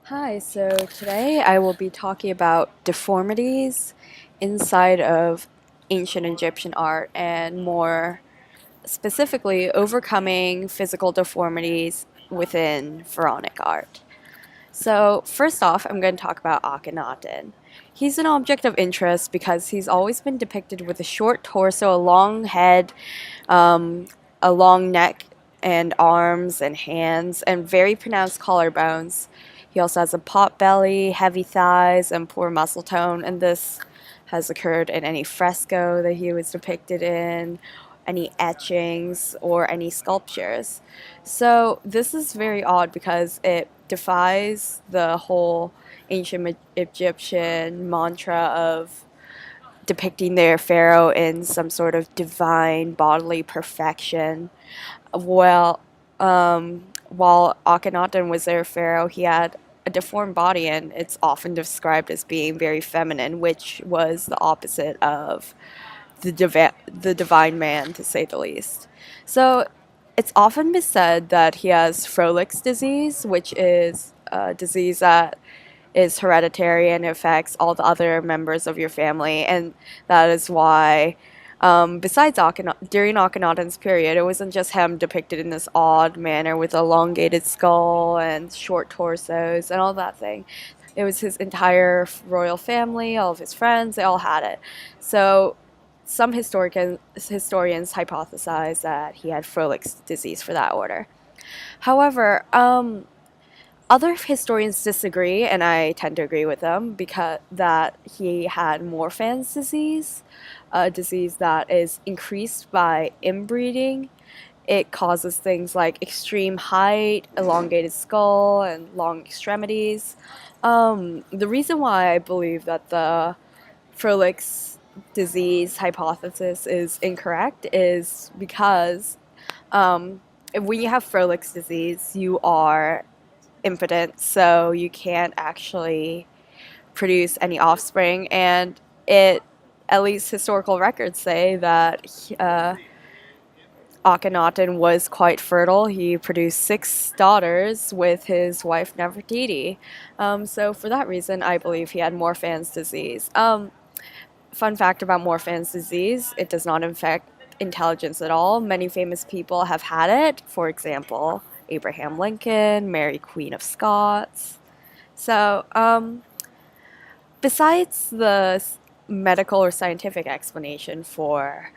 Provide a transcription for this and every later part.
Hi, so today I will be talking about deformities inside of ancient Egyptian art and more specifically overcoming physical deformities within pharaonic art. So, first off, I'm going to talk about Akhenaten. He's an object of interest because he's always been depicted with a short torso, a long head, um, a long neck and arms and hands, and very pronounced collarbones. He also has a pot belly, heavy thighs, and poor muscle tone, and this has occurred in any fresco that he was depicted in, any etchings, or any sculptures. So this is very odd because it defies the whole ancient Egyptian mantra of depicting their pharaoh in some sort of divine bodily perfection. Well, while Akhenaten was their pharaoh, he had a deformed body, and it's often described as being very feminine, which was the opposite of the divine man, to say the least. So it's often been said that he has Froelich's disease, which is a disease that is hereditary and affects all the other members of your family, and that is why. Besides during Akhenaten's period, it wasn't just him depicted in this odd manner with elongated skull and short torsos and all that thing. It was his entire royal family, all of his friends, they all had it. So some historians hypothesize that he had Froelich's disease for that order. However, other historians disagree, and I tend to agree with them because that he had Morphan's disease, a disease that is increased by inbreeding. It causes things like extreme height, elongated skull, and long extremities. The reason why I believe that the Froelich's disease hypothesis is incorrect is because when you have Froelich's disease, you are impotent, so you can't actually produce any offspring. And it, at least historical records say that Akhenaten was quite fertile. He produced 6 daughters with his wife Nefertiti. So for that reason, I believe he had Morphan's disease. Fun fact about Morphan's disease: it does not affect intelligence at all. Many famous people have had it. For example, Abraham Lincoln, Mary Queen of Scots. So, besides the medical or scientific explanation for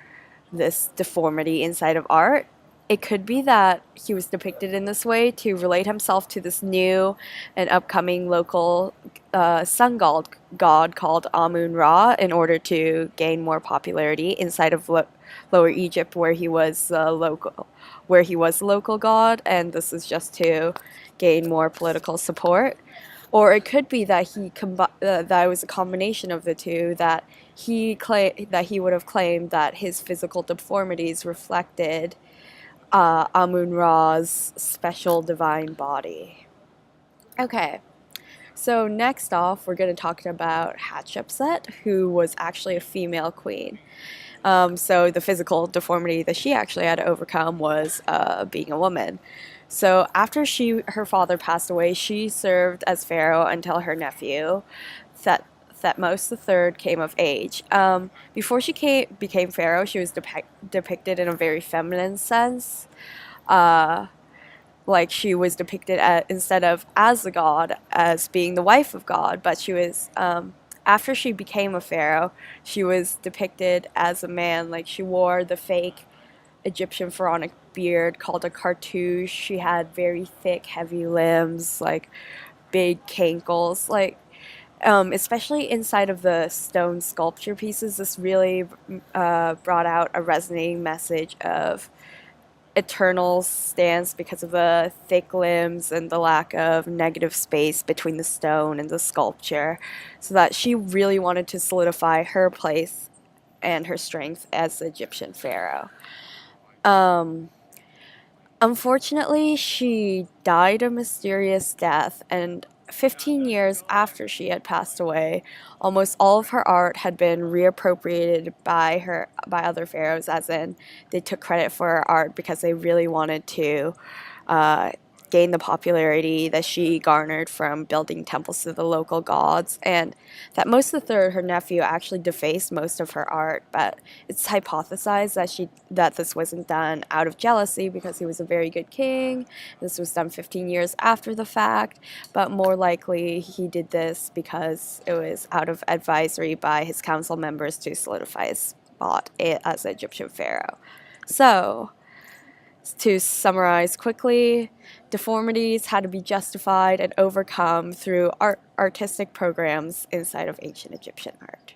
this deformity inside of art, it could be that he was depicted in this way to relate himself to this new and upcoming local sun god called Amun Ra in order to gain more popularity inside of Lower Egypt, where he was the local god, and this is just to gain more political support. Or it could be that that it was a combination of the two, that that he would have claimed that his physical deformities reflected Amun Ra's special divine body. Okay, so next off, we're going to talk about Hatshepsut, who was actually a female queen. So the physical deformity that she actually had to overcome was being a woman. So after her father passed away, she served as pharaoh until her nephew, Thet, Thutmose III, came of age. Before became pharaoh, she was depicted in a very feminine sense. Uh, like she was depicted instead of as a god, as being the wife of God, but she was after she became a pharaoh, she was depicted as a man. Like she wore the fake Egyptian pharaonic beard called a cartouche. She had very thick, heavy limbs, like big cankles, like especially inside of the stone sculpture pieces. This really brought out a resonating message of eternal stance because of the thick limbs and the lack of negative space between the stone and the sculpture, so that she really wanted to solidify her place and her strength as the Egyptian pharaoh. Um, Unfortunately, she died a mysterious death, and 15 years after she had passed away, almost all of her art had been reappropriated by other pharaohs, as in they took credit for her art because they really wanted to uh, gain the popularity that she garnered from building temples to the local gods, and that Moses III, her nephew, actually defaced most of her art. But it's hypothesized that this wasn't done out of jealousy because he was a very good king. This was done 15 years after the fact, but more likely he did this because it was out of advisory by his council members to solidify his spot as the Egyptian pharaoh. So, to summarize quickly, deformities had to be justified and overcome through artistic programs inside of ancient Egyptian art.